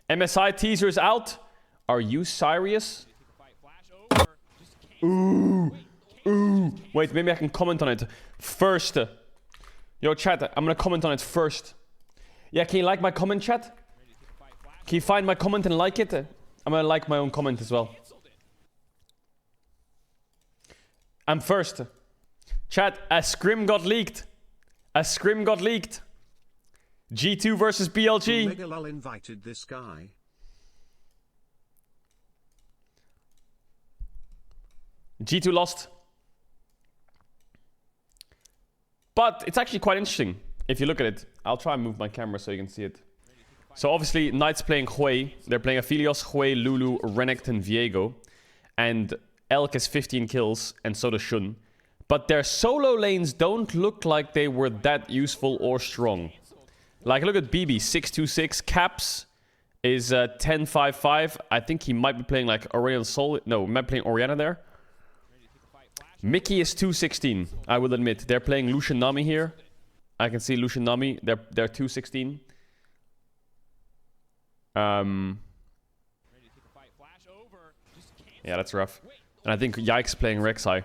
MSI teasers out. Are you serious? Ooh. Ooh. Wait, maybe I can comment on it first. Yo, chat, I'm gonna comment on it first. Yeah, can you like my comment, chat? Can you find my comment and like it? I'm gonna like my own comment as well. I'm first. Chat, a Scrim got leaked. A Scrim got leaked. G2 versus BLG. Megalol invited this guy. G2 lost. But it's actually quite interesting if you look at it. I'll try and move my camera so you can see it. So obviously, Knight's playing Hui. They're playing Aphelios, Hui, Lulu, Renekton, Viego. And Elk has 15 kills, and so does Shun. But their solo lanes don't look like they were that useful or strong. Like, look at BB, 626. Caps is 1055. I think he might be playing like Oriana Soul. No, he might be playing Oriana there. Mickey is 216, I will admit. They're playing Lucian Nami here. I can see Lucian Nami. They're 216. Yeah, that's rough. And I think Yike's playing Rek'Sai.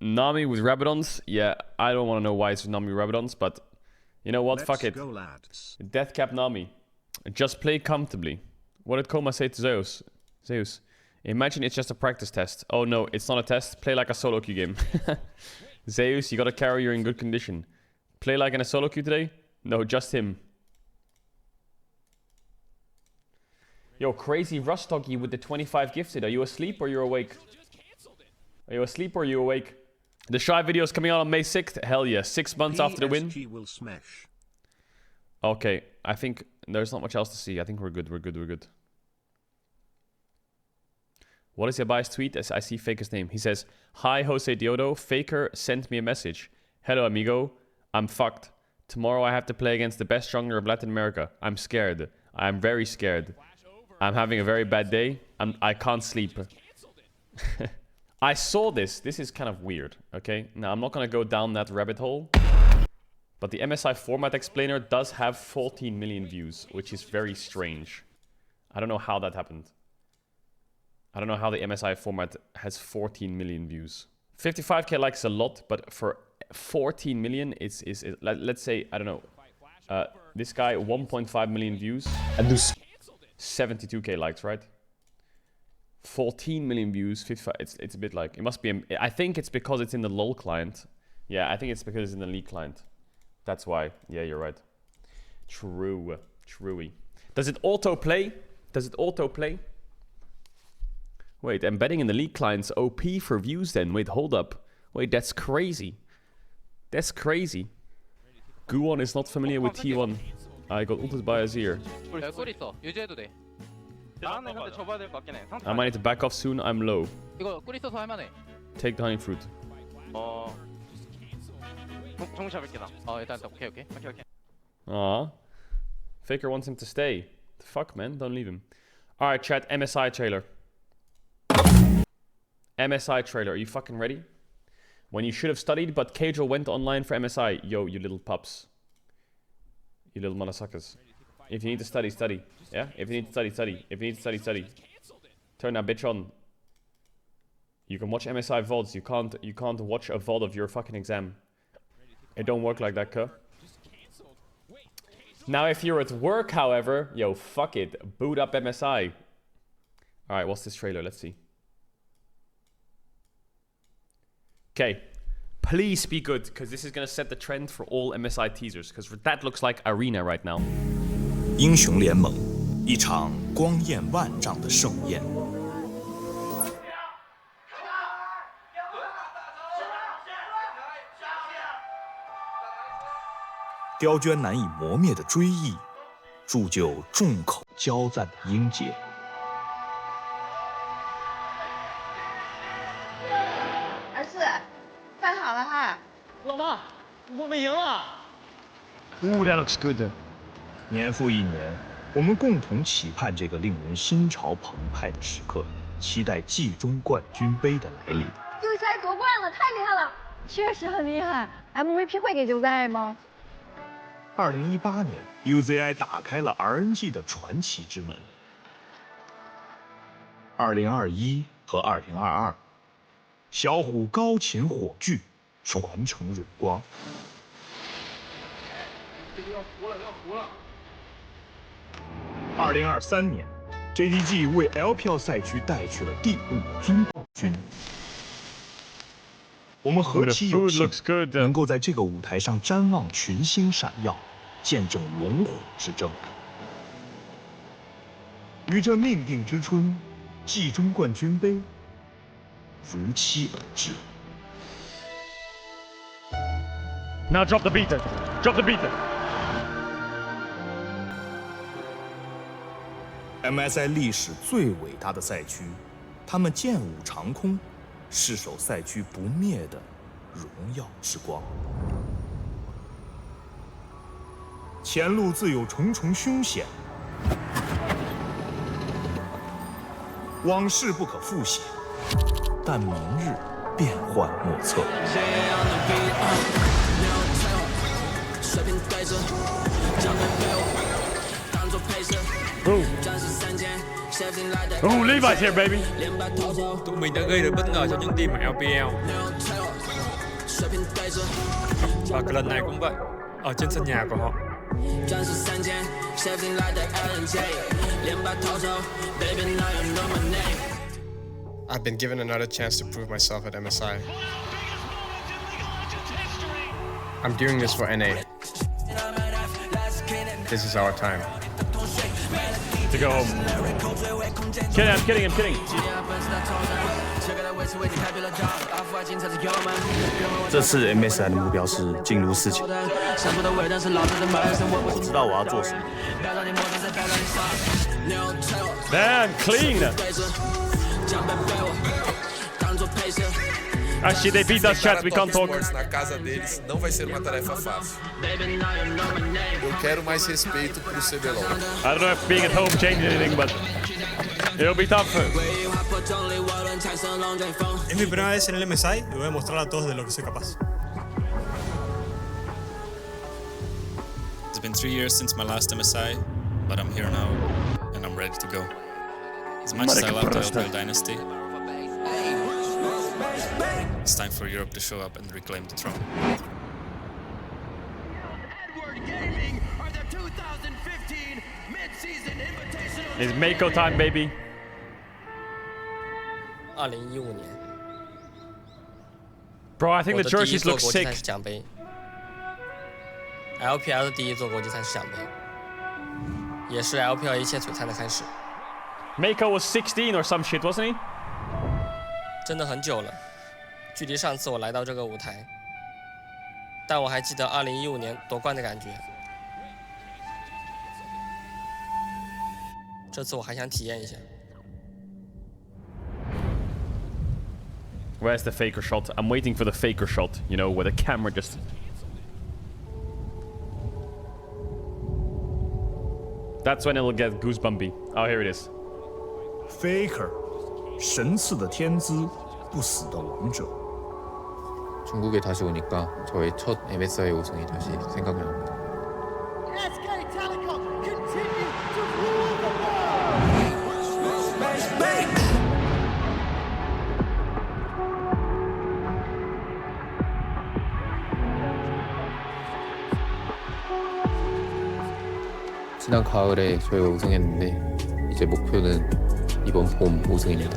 Nami with Rabadons. Yeah, I don't want to know why it's Nami with Rabadons, but you know what? Fuck it. Go, Deathcap Nami. Just play comfortably. What did Koma say to Zeus? Zeus. Imagine it's just a practice test. Oh no, it's not a test. Play like a solo queue game. Zeus, you gotta carry, you're in good condition. Play like in a solo queue today? No, just him. Yo, crazy Rust Doggy with the 25 gifted. Are you asleep or you're awake? Are you asleep or are you awake? The Shy video is coming out on May 6th. Hell yeah, 6 months after the win. Will smash. Okay, I think there's not much else to see. I think we're good, we're good, we're good. What is your bias tweet? As I see Faker's name. He says, "Hi, Jose Diodo. Faker sent me a message. Hello, amigo. I'm fucked. Tomorrow I have to play against the best jungler of Latin America. I'm scared. I'm very scared. I'm having a very bad day. I can't sleep." I saw this. This is kind of weird, okay? Now, I'm not going to go down that rabbit hole. But the MSI format explainer does have 14 million views, which is very strange. I don't know how that happened. I don't know how the MSI format has 14 million views. 55k likes is a lot, but for 14 million, it's let's say, I don't know. This guy, 1.5 million views. And 72k likes, right? 14 million views, 55. It's a bit like, it must be, I think it's because it's in the LoL client. Yeah, I think it's because it's in the League client. That's why. Yeah, you're right. True. Truey. Does it auto-play? Does it auto-play? Wait, embedding in the League client's OP for views then. Wait, hold up. Wait, that's crazy. That's crazy. Guwon is not familiar with T1. I got ulted by Azir. I might need to back off soon. I'm low. Take the honey fruit. Aww. Faker wants him to stay. The fuck, man? Don't leave him. Alright, chat. MSI trailer. MSI trailer. Are you fucking ready? When you should have studied, but Caedrel went online for MSI. Yo, you little pups. You little motherfuckers. If you need to study, study. Yeah? If you need to study, study. If you need to study, study. Turn that bitch on. You can watch MSI VODs. You can't watch a VOD of your fucking exam. It don't work like that, cuh. Now, if you're at work, however, yo, fuck it. Boot up MSI. Alright, what's this trailer? Let's see. Okay. Please be good, because this is going to set the trend for all MSI teasers, because that looks like Arena right now. 英雄联盟，一场光艳万丈的盛宴。刁娟难以磨灭的追忆，铸就众口交赞的英杰。儿子，饭好了哈。老妈，我们赢了。Ooh, that looks good. 年复一年，我们共同期盼这个令人心潮澎湃的时刻，期待季中冠军杯的来临。韭菜夺冠了，太厉害了！确实很厉害。MVP 会给韭菜吗？ 2018年 ，UZI 打开了 RNG 的传奇之门。2021和2022，小虎高勤火炬，传承荣光。这个要糊了，要糊了。2023年 ，JDG 为 LPL 赛区带去了第5尊冠军。我们何其有幸，能够在这个舞台上瞻望群星闪耀，见证龙虎之争。于这命定之春，季中冠军杯如期而至。Now drop the beat. Drop the beat. MSI 历史最伟大的赛区，他们剑舞长空，誓守赛区不灭的荣耀之光。前路自有重重凶险，往事不可复写，但明日变幻莫测。Oh, Levi's here, baby. Tụi mình đã gây được bất ngờ cho những team ở LPL. Và cái lần này cũng vậy, ở trên sân nhà của họ. I've been given another chance to prove myself at MSI. I'm doing this for NA. This is our time. To go home. Kidding, I'm kidding, I'm kidding. 这次 MSI 的目标是进入4强。我知道我要做什么。Damn, clean. Actually, they beat us, chat. We can't talk. Na casa deles não vai ser uma tarefa fácil. Eu quero mais respeito pro CBLOL. I don't know if being at home changed anything, but it'll be tough. Es mi primera vez en el MSI y voy a mostrar a todos de lo que soy capaz. It's been 3 years since my last MSI, but I'm here now, and I'm ready to go. As much as I love the LPL Dynasty, it's time for Europe to show up and reclaim the throne. It's Mako time, baby. 2015年 Bro, I think 我 the 的第一 jerseys 座 look 国际赛 sick. 事奖杯 ，LPL 的第一座国际赛事奖杯，也是 LPL 一切璀璨的开始。 Mako was 16 or some shit, wasn't he? 真的很久了，距离上次我来到这个舞台，但我还记得2015年夺冠的感觉。这次我还想体验一下。 Where's the faker shot? I'm waiting for the faker shot, you know, where the camera just... That's when it'll get goosebumpy. Oh, here it is. Faker，神赐的天资，不死的王者。 중국에 다시 오니까 저의 첫 MSI 우승이 다시 생각이 납니다. 지난 가을에 저희가 우승했는데 이제 목표는 이번 봄 우승입니다.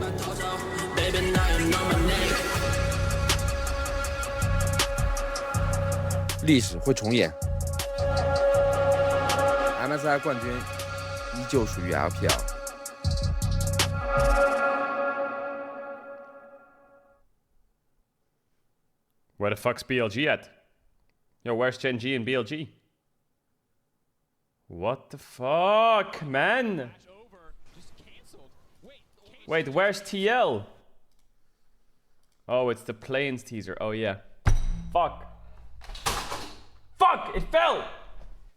历史会重演 ，MSI 冠军依旧属于 LPL。 Where the fuck's BLG at? Yo, where's Gen G and BLG? What the fuck, man? Wait, where's TL? Oh, it's the Plains teaser. Oh, yeah. Fuck. Fuck! It fell!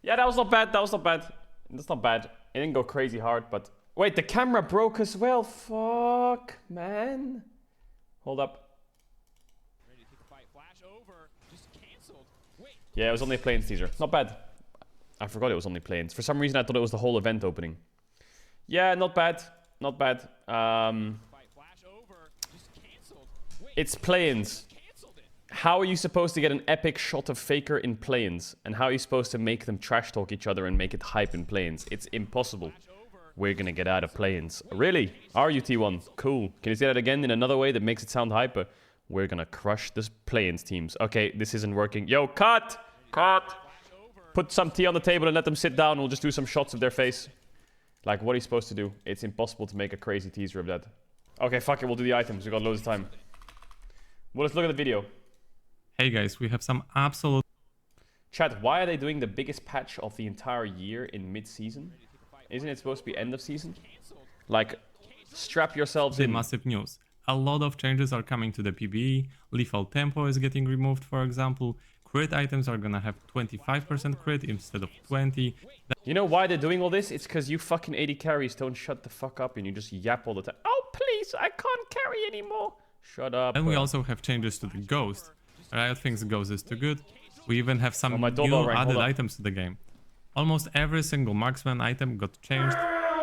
Yeah, that was not bad. That was not bad. That's not bad. It didn't go crazy hard, but... Wait, the camera broke as well. Fuck, man. Hold up. Yeah, it was only a Plains teaser. Not bad. I forgot it was only play-ins. For some reason, I thought it was the whole event opening. Yeah, not bad. Not bad. It's play-ins. How are you supposed to get an epic shot of Faker in play-ins? And how are you supposed to make them trash talk each other and make it hype in play-ins? It's impossible. We're gonna get out of play-ins. Really? Are you, T1? Cool. Can you say that again in another way that makes it sound hyper? We're gonna crush this play-ins teams. Okay, this isn't working. Yo, cut! Cut! Put some tea on the table and let them sit down. We'll just do some shots of their face. Like, what are you supposed to do? It's impossible to make a crazy teaser of that. Okay, fuck it. We'll do the items. We got loads of time. Well, let's look at the video. Hey guys, we have some absolute... Chat, why are they doing the biggest patch of the entire year in mid-season? Isn't it supposed to be end of season? Like, strap yourselves in. Massive news. A lot of changes are coming to the PvE. Lethal tempo is getting removed, for example. Crit items are gonna have 25% crit instead of 20. You know why they're doing all this? It's because you fucking 80 carries don't shut the fuck up and you just yap all the time. Oh, please, I can't carry anymore. Shut up. And we also have changes to the Ghost. Riot thinks Ghost is too good. We even have some new added items to the game. Almost every single marksman item got changed.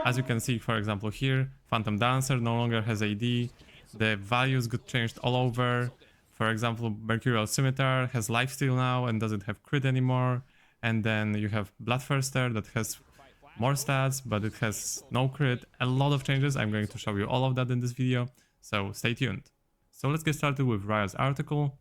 As you can see, for example, here, Phantom Dancer no longer has AD. The values got changed all over. For example, Mercurial Scimitar has lifesteal now and doesn't have crit anymore. And then you have Bloodthirster that has more stats, but it has no crit. A lot of changes. I'm going to show you all of that in this video, so stay tuned. So let's get started with Riot's article.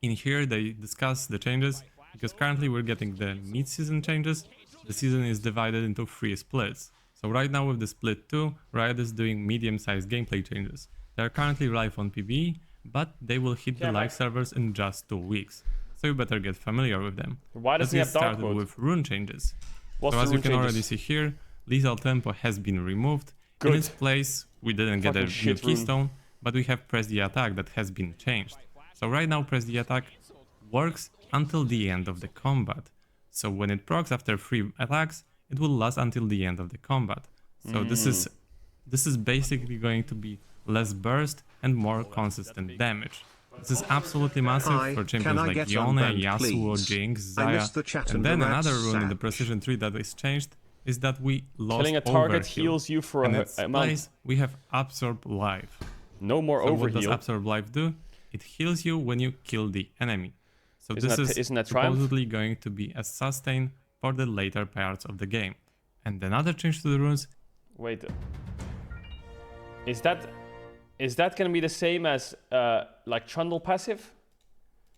In here they discuss the changes, because currently we're getting the mid-season changes. The season is divided into 3 splits. So right now with the split 2, Riot is doing medium-sized gameplay changes. They are currently live on PvE, but they will hit the live servers in just 2 weeks. So you better get familiar with them. Why does he have dark mode? With rune changes. So as you can already see here, Lethal Tempo has been removed. In its place, we didn't get a new keystone, but we have Press the Attack that has been changed. So right now Press the Attack works until the end of the combat. So when it procs after 3 attacks, it will last until the end of the combat. So this is basically going to be less burst and more consistent damage. This is absolutely massive for champions like Yone, Yasuo, Jinx, Xayah. And then another rune in the Precision tree that is changed is that we lost killing a target heals you for a amount. We have Absorb Life. No more overheal. What does Absorb Life do? It heals you when you kill the enemy. So this is supposedly going to be a sustain for the later parts of the game. And another change to the runes... Wait. Is that gonna be the same as like Trundle passive?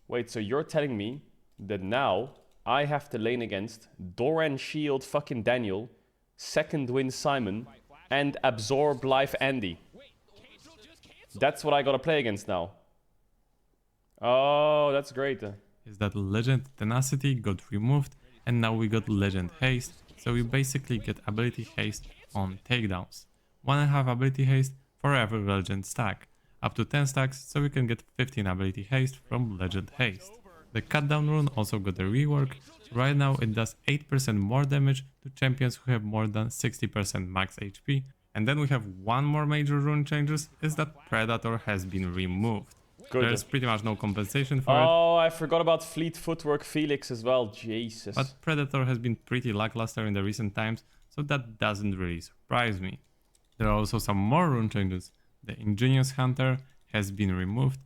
Wait, so you're telling me that now I have to lane against Doran Shield fucking Daniel, Second Wind Simon, and Absorb Life Andy. That's what I gotta play against now. Oh, that's great. Is that Legend Tenacity got removed, and now we got Legend Haste, so we basically get ability haste on takedowns. 1.5 ability haste for every Legend stack, up to 10 stacks, so we can get 15 ability haste from Legend Haste. The Cutdown rune also got a rework. Right now it does 8% more damage to champions who have more than 60% max HP. And then we have one more major rune changes, is that Predator has been removed. Good. There's pretty much no compensation for it. Oh, I forgot about Fleet Footwork Felix as well, Jesus. But Predator has been pretty lackluster in the recent times, so that doesn't really surprise me. There are also some more rune changes. The Ingenious Hunter has been removed,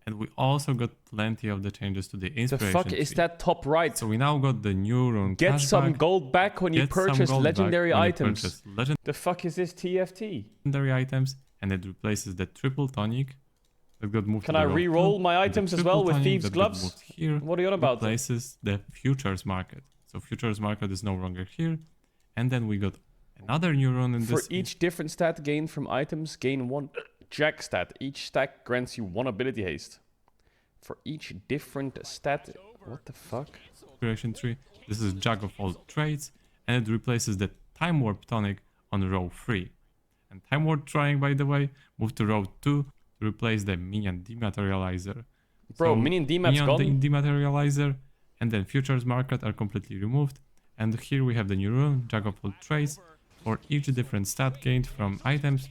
and we also got plenty of the changes to the Inspiration The fuck tree. is that top right? So we now got the new rune Get some gold back when you purchase legendary items. The fuck is this TFT? Legendary items, and it replaces the triple tonic that got moved. Can I re-roll my items as well with Thieves' Gloves? Here what are you on about? Replaces the Futures Market. So Futures Market is no longer here. And then we got another new rune in this. For each different stat gained from items, gain 1 Jack stat. Each stack grants you 1 ability haste. For each different stat... What the fuck? Inspiration tree. This is Jack of all trades, and it replaces the Time Warp tonic on row 3. And Time Warp trying, by the way, moved to row 2 to replace the Minion Dematerializer. Bro, so Minion Demap's gone? Minion Dematerializer and then Futures Market are completely removed. And here we have the new rune, Jack of all trades. For each different stat gained from items,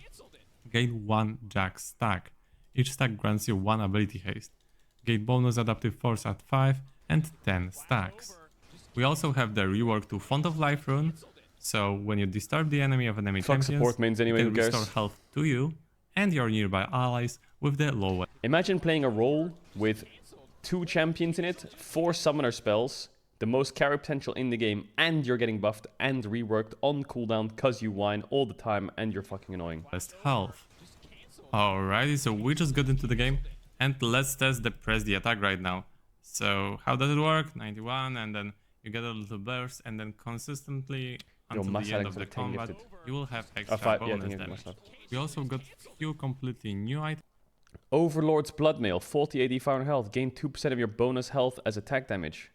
gain 1 Jack stack. Each stack grants you 1 ability haste. Gain bonus adaptive force at 5 and 10 stacks. We also have the rework to Font of Life rune. So when you disturb the enemy of enemy champions, support mains anyway, you who can cares? restore health to you and your nearby allies with the low. Imagine playing a role with 2 champions in it, 4 summoner spells, the most carry potential in the game, and you're getting buffed and reworked on cooldown because you whine all the time and you're fucking annoying. Best health. Alrighty, so we just got into the game and let's test the press the attack right now. So how does it work? 91, and then you get a little burst, and then consistently until the end of the combat you will have extra bonus damage. We also got few completely new items. Overlord's Bloodmail, 40 AD 500 health, gain 2% of your bonus health as attack damage.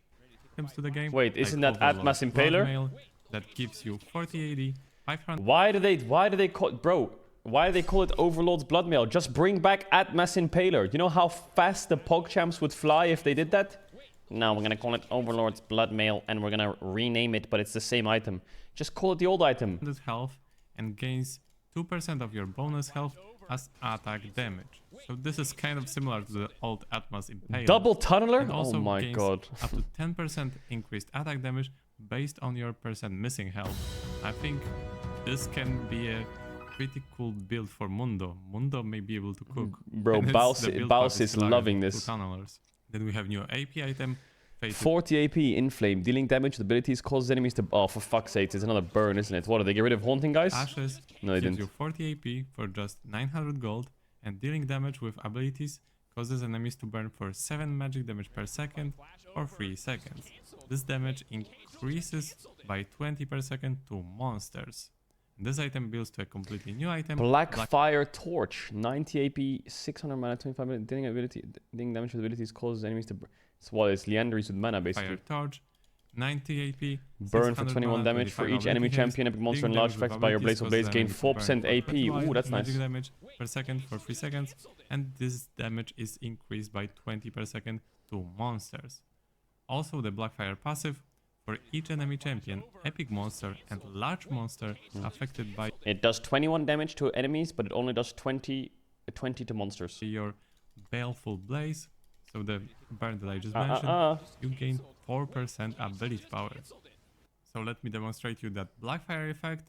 To the game. Wait, isn't that Atmas Impaler? That gives you 40 AD 500. Why do they call why do they call it Overlord's Bloodmail? Just bring back Atmas Impaler. You know how fast the PogChamps would fly if they did that? No, we're gonna call it Overlord's Bloodmail and we're gonna rename it, but it's the same item. Just call it the old item. Health and gains 2% of your bonus health as attack damage. So this is kind of similar to the old Atmas Impaler. Double Tunneler? And also oh my gains god. up to 10% increased attack damage based on your percent missing health. I think this can be a pretty cool build for Mundo. Mundo may be able to cook. Bro, Baus is loving this. Then we have new AP item. 40 AP Inflame, dealing damage with abilities, causes enemies to... Oh, for fuck's sake, it's another burn, isn't it? What, did they get rid of Haunting, guys? Ashes no, they gives didn't. you 40 AP for just 900 gold, and dealing damage with abilities causes enemies to burn for 7 magic damage per second or 3 seconds. This damage increases by 20 per second to monsters. This item builds to a completely new item. Blackfire Torch, 90 AP, 600 mana, 25 minutes, dealing damage with abilities, causes enemies to burn. So what is Leanderis with mana, basically. Fire Torch, 90 AP, burn for 21 damage for each enemy champion, epic monster, and large effects by your Blaze of Blades gain 4% AP. Ooh, that's nice. Damage per second for 3 seconds, and this damage is increased by 20 per second to monsters. Also, the Blackfire passive, for each enemy champion, epic monster, and large monster affected by... It does 21 damage to enemies, but it only does 20 to monsters. Your Baleful Blaze, so the burn that I just mentioned, you gain 4% ability power. So let me demonstrate you that Blackfire effect.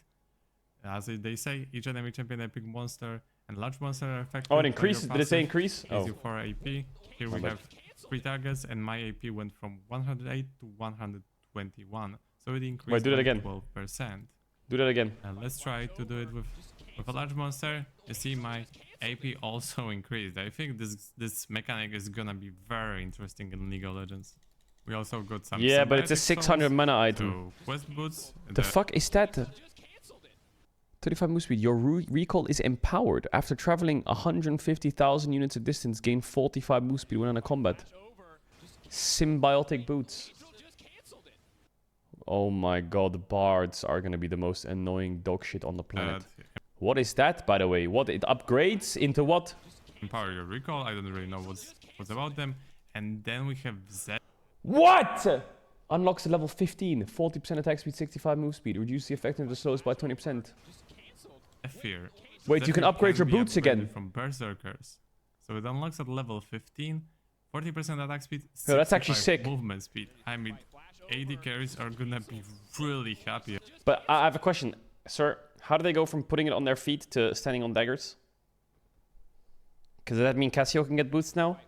As they say, each enemy champion, epic monster, and large monster are affected. Oh, it increases? Did it say increase? Oh. You 4 AP. Here we have 3 targets, and my AP went from 108 to 121. So it increased. Wait, do that again. 12%. Do that again. Let's try to do it with a large monster. You see my AP also increased. I think this mechanic is gonna be very interesting in League of Legends. We also got some... Yeah, but it's a 600 mana item. So quest boots. The fuck is that? 35 move speed. Your recall is empowered. After traveling 150,000 units of distance, gain 45 move speed when in a combat. Symbiotic boots. Oh my god, the bards are gonna be the most annoying dog shit on the planet. What is that, by the way? What, it upgrades into what? Empower your recall. I don't really know what's about them. And then we have Z. What? Unlocks at level 15. 40% attack speed, 65 move speed. Reduce the effectiveness of slows by 20%. Fear. Wait, you can upgrade your boots again. From Berserkers. So it unlocks at level 15. 40% attack speed. Oh, that's actually sick. Movement speed. I mean, AD carries are gonna be really happy. But I have a question. Sir, how do they go from putting it on their feet to standing on daggers? Because does that mean Cassio can get boots now?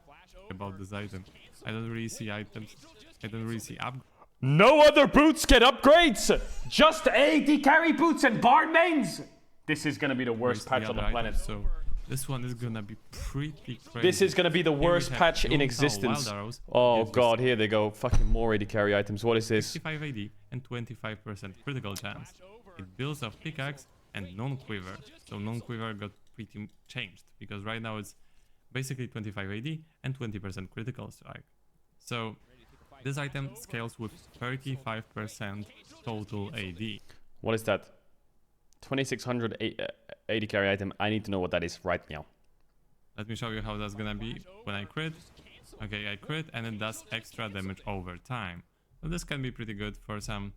About this item. I don't really see items. I don't really see upgrades. No other boots get upgrades! Just AD carry boots and bard mains! This is gonna be the worst patch on the planet. So this one is gonna be pretty crazy. This is gonna be the worst patch in existence. Oh god, here they go. Fucking more AD carry items. What is this? 65 AD and 25% critical chance. It builds a pickaxe and non-quiver. So non-quiver got pretty changed because right now it's basically 25 AD and 20% critical strike. So this item scales with 35% total AD. What is that? 2600 AD carry item. I need to know what that is right now. Let me show you how that's gonna be when I crit. Okay, I crit and it does extra damage over time. So this can be pretty good for some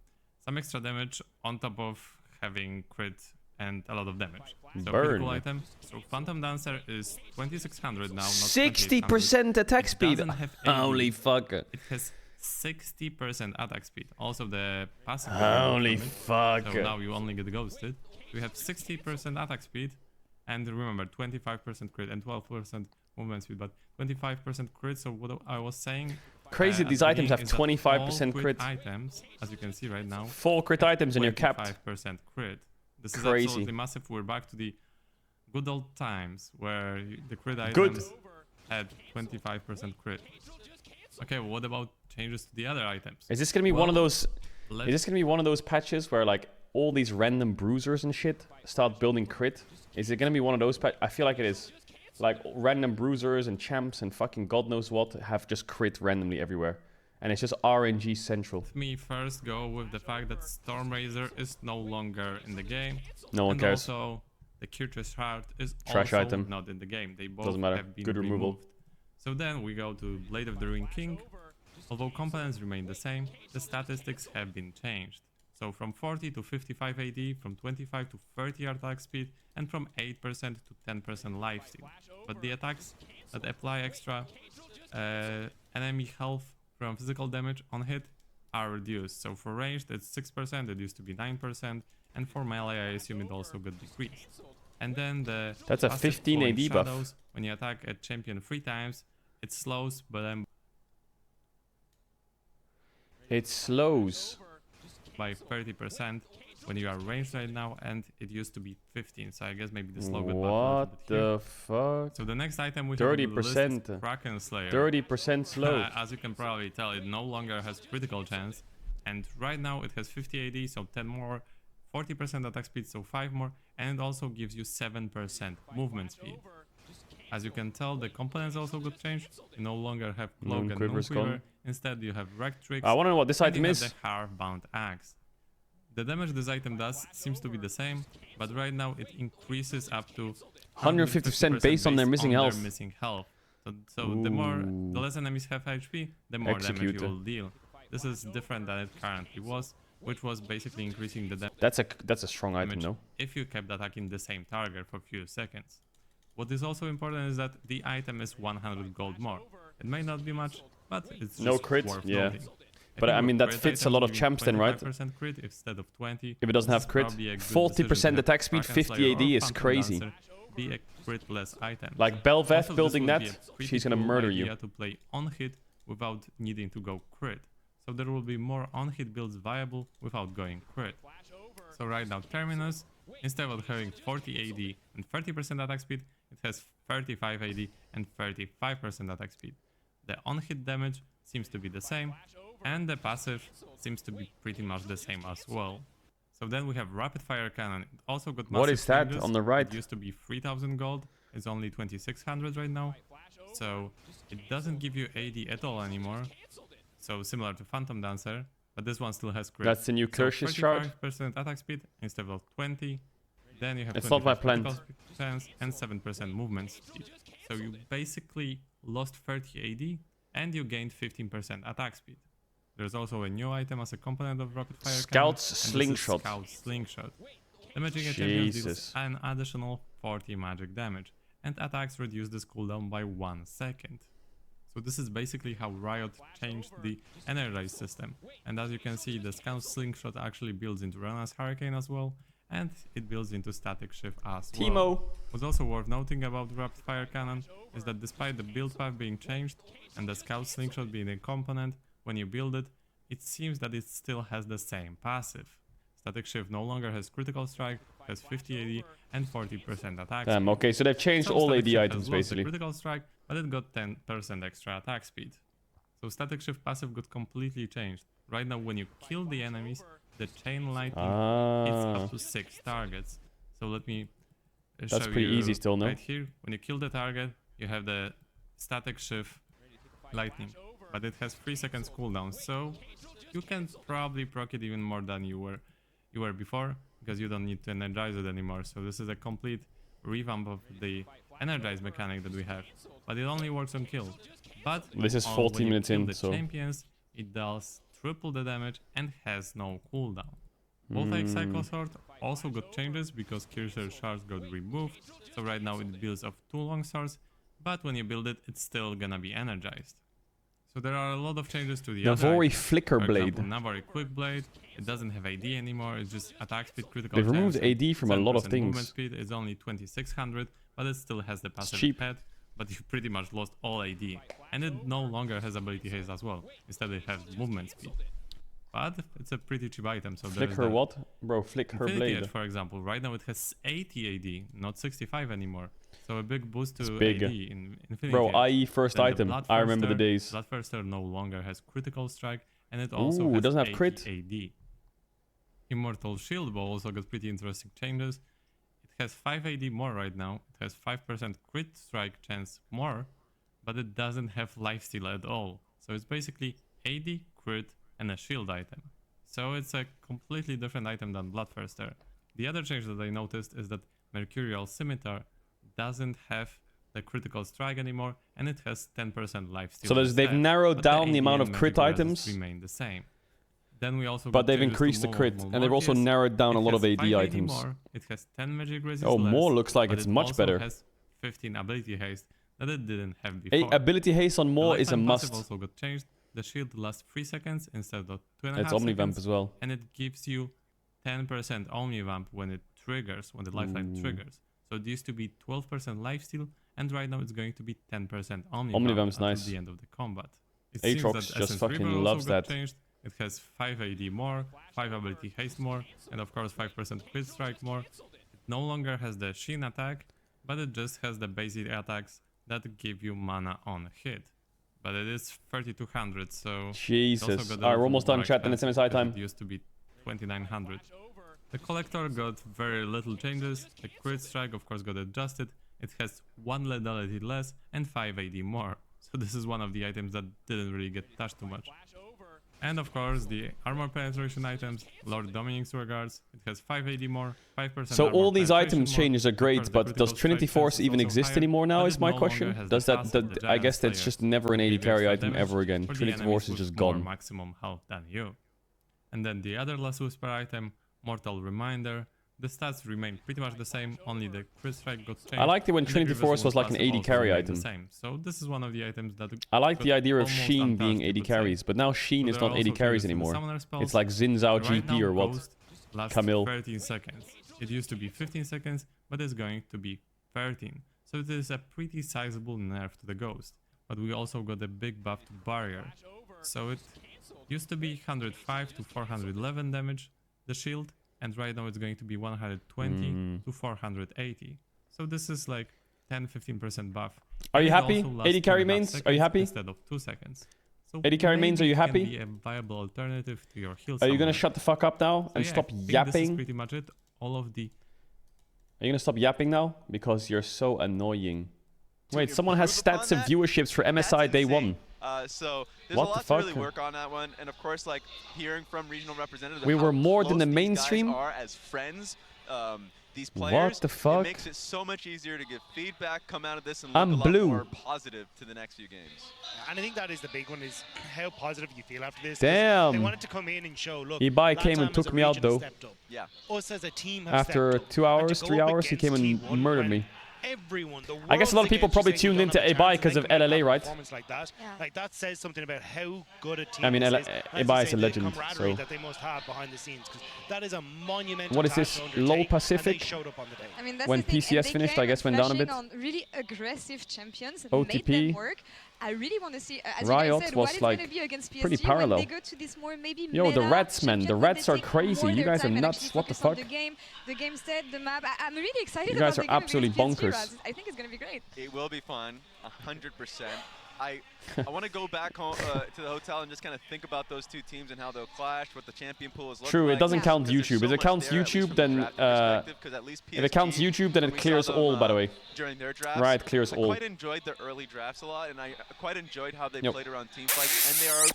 extra damage on top of having crit and a lot of damage. So pretty cool item. So Phantom Dancer is 2600 now. 60% attack speed. Holy fuck. It has 60% attack speed. Also the passive. Holy fuck. So now you only get ghosted. We have 60% attack speed, and remember 25% crit and 12% movement speed, but 25% crit. So what I was saying, crazy, these items have 25% crit. Items, as you can see right now, full crit items and you're capped. 25% crit. This is crazy. Absolutely massive. We're back to the good old times where the crit items had 25% crit. Okay, well, what about changes to the other items? Is this gonna be one of those? Is this gonna be one of those patches where like all these random bruisers and shit start building crit? Is it gonna be one of those patches? I feel like it is. Like random bruisers and champs and fucking god knows what have just crit randomly everywhere, and it's just RNG central. Let me first go with the fact that Stormraiser is no longer in the game. No one cares. Also, the Kirch's Heart is trash also item. not in the game. They both Doesn't matter. have been Good removal. removed. So then we go to Blade of the Ruined King. Although components remain the same, the statistics have been changed. So from 40 to 55 AD, from 25 to 30 attack speed, and from 8% to 10% lifesteal. But the attacks that apply extra enemy health from physical damage on hit are reduced. So for ranged it's 6%, it used to be 9%, and for melee I assume it also got decreased. And then the that's a 15 AD buff. Shadows, when you attack a champion 3 times, it slows, but then it slows by 30% when you are ranged right now, and it used to be 15. So I guess maybe the slow got what the fuck? So the next item we 30%. have Kraken Slayer. 30% slow. As you can probably tell, it no longer has critical chance, and right now it has 50 AD, so 10 more, 40% attack speed, so 5 more, and it also gives you 7% movement speed. As you can tell, the components also got changed. You no longer have Cloak and Non-Quiver. Instead, you have Rectrix. I want to know what this item is. The Hair-Bound Axe. The damage this item does seems to be the same, but right now it increases up to 150% based on their missing health. So the less enemies have HP, the more damage you will deal. This is different than it currently was, which was basically increasing the damage. That's a strong item, no? If you kept attacking the same target for a few seconds. What is also important is that the item is 100 gold more. It may not be much, but it's just no crit, worth yeah. noting. But I mean that fits a lot of champs then, right? Crit instead of 20. If it doesn't have crit, 40% attack speed, 50 AD is crazy. Be a crit-less item. Like Belveth building that, she's gonna murder you. To play on hit without needing to go crit. So there will be more on hit builds viable without going crit. So right now Terminus, instead of having 40 AD and 30% attack speed, it has 35 AD and 35% attack speed. The on-hit damage seems to be the same, and the passive seems to be pretty much the same as well. So then we have Rapid Fire Cannon. It also got massive what is that changes. on the right? It used to be 3000 gold, it's only 2600 right now. So it doesn't give you AD at all anymore. So similar to Phantom Dancer, but this one still has crit. That's the new Kirsch's Shroud. 35% attack speed instead of 20. Then you have it's not my plan. Chance and 7% movement speed. So you basically lost 30 AD and you gained 15% attack speed. There's also a new item as a component of Rapid Fire Scout's Slingshot. Scout's Slingshot. Damaging a champion deals an additional 40 magic damage, and attacks reduce this cooldown by 1 second. So this is basically how Riot changed the energize system. And as you can see, the Scout's Slingshot actually builds into Rena's Hurricane as well, and it builds into Static Shift as well. What's also worth noting about Rapid Fire Cannon is that despite the build path being changed and the Scout Slingshot being a component, when you build it, it seems that it still has the same passive. Static Shift no longer has Critical Strike, has 50 AD and 40% attack speed. Damn, okay, so they've changed all AD items basically. Critical Strike, but it got 10% extra attack speed. So Static Shift passive got completely changed. Right now when you kill the enemies, the chain lightning hits up to 6 targets. So let me show you. That's pretty easy still, no? Right here, when you kill the target, you have the Static Shift lightning, but it has 3 seconds cooldown, so you can probably proc it even more than you were before, because you don't need to energize it anymore. So this is a complete revamp of the energize mechanic that we have, but it only works on kill. But this is 40 minutes in, so champions, it does triple the damage and has no cooldown. Voltaic Cycle Sword also got changes because Kircher's Shards got removed, so right now it builds off 2 long swords, but when you build it, it's still gonna be energized. So there are a lot of changes to the Navori other Flicker For Blade. example, Navori Quick Blade. It doesn't have AD anymore. It's just attack speed, critical They've removed chance, AD from a lot of 7% things. Movement speed is only 2600, but it still has the passive cheap. pet. But you pretty much lost all AD, and it no longer has ability haste as well. Instead, it has movement speed. But it's a pretty cheap item. So Flick her what? Bro, flick her Infinity blade. Edge, for example, right now it has 80 AD, not 65 anymore. So a big boost to big. AD in Infinity Bro, Edge. IE first Then item. I remember the days. Bloodthirster no longer has critical strike, and it also Ooh, has it doesn't have 80 crit. AD. Immortal Shield Bow also got pretty interesting changes. It has 5 AD more right now. It has 5% crit strike chance more, but it doesn't have lifesteal at all. So it's basically AD, crit, and a shield item. So it's a completely different item than Bloodthirster. The other change that I noticed is that Mercurial Scimitar doesn't have the critical strike anymore, and it has 10% lifesteal. So they've narrowed down the amount of crit items. Remain the same. Then we also But they've increased the crit, and they've also narrowed down a lot of AD items. More. It has 10 magic resist Oh, less, more looks like but it's it much also better. Has 15 ability haste that it didn't have before. Ability haste on more is a Lifetime passive must. also got changed. The shield lasts 3 seconds instead of 2.5 It's seconds. Omnivamp as well. And it gives you 10% Omnivamp when it triggers, when the lifeline triggers. So it used to be 12% lifesteal, and right now it's going to be 10% Omnivamp Omnivamp's until nice. the end of the combat. It Aatrox seems that just Essence fucking River loves also got that. changed. It has 5 AD more, 5 ability haste more, and of course 5% crit strike more. It no longer has the Sheen attack, but it just has the basic attacks that give you mana on hit. But it is 3200, so... Jesus. Alright, we're almost done, chat, and it's MSI time. It used to be 2900. The Collector got very little changes. The crit strike, of course, got adjusted. It has 1 lethality less and 5 AD more. So this is one of the items that didn't really get touched too much. And of course, the armor penetration items, Lord Dominic's Regards, it has 5 AD more, 5%. So all these items more. changes are great, but does Trinity Force even exist anymore now is my question? Does that, I guess that's just never an 80 carry item ever again. Trinity Force is just gone. Maximum health than you. And then the other Last Whisper item, Mortal Reminder. The stats remain pretty much the same, only the crit strike got changed. I liked it when Trinity Force was like an 80 carry item. So this is one of the items that... I like the idea of Sheen being 80 carries, but now Sheen is not 80 carries anymore. It's like Xin Zhao GP or what? Camille. 13 seconds. It used to be 15 seconds, but it's going to be 13. So it is a pretty sizable nerf to the Ghost. But we also got a big buff to Barrier. So it used to be 105 to 411 damage, the shield, and right now it's going to be 120 to 480. So this is like 10-15% buff. Are you happy? 80 carry mains? Are you happy? Instead of 2 seconds. So 80 carry mains, are you happy? It can be a viable alternative to your heal. Are you gonna shut the fuck up now and stop yapping? This is pretty much it. All of the... Are you gonna stop yapping now? Because you're so annoying. Wait, someone has stats of viewerships for MSI day 1. So there's What a lot the fuck? to really work on that one, and of course, like hearing from regional representatives, We how were more than close the these mainstream? guys are as friends. These players, What the fuck? It makes it so much easier to get feedback, come out of this, and I'm look a blue. lot more positive to the next few games. And I think that is the big one, is how positive you feel after this. Damn. They wanted to come in and show, look, Ibai that came time and took as a me out region though. stepped up. Yeah. Us as a team have After stepped up. 2 hours, And to 3 go up hours, he came against and T1 murdered when me. Everyone, the I guess a lot of people probably tuned into Ibai because of LLA, right? Like that. Like that says something about how good a team I mean, this is. Ibai is a the legend, camaraderie so... that they must have behind the scenes, because that is a monumental What is task this? to undertake, LOL and they Pacific? showed up on the day. I mean, that's When the thing. PCS They finished, came I guess went down a bit. flashing on really aggressive champions and OTP. made them work. I really want to see, as Riot you guys said, was what is like going to be against PSG pretty when parallel. they go to this more maybe Yo, the meta Rats, man. The champion, when Rats they are take crazy. more You their guys are time and nuts. actually What the focus on fuck? the game state, the map. I'm really excited You guys about are the game absolutely against PSG, bonkers. Raz. I think it's going to be great. It will be fun, 100%. I want to go back home to the hotel and just kind of think about those two teams and how they'll clash, what the champion pool is looking True, like. it doesn't count Because there's YouTube. so If it much counts there, at least YouTube, from a then drafting perspective, 'cause at least if it counts PSG, YouTube, then when it we clears saw them, all. By the way, during their drafts, right, clears I all. quite enjoyed their early drafts a lot, and I quite enjoyed how they played around team fights, and they are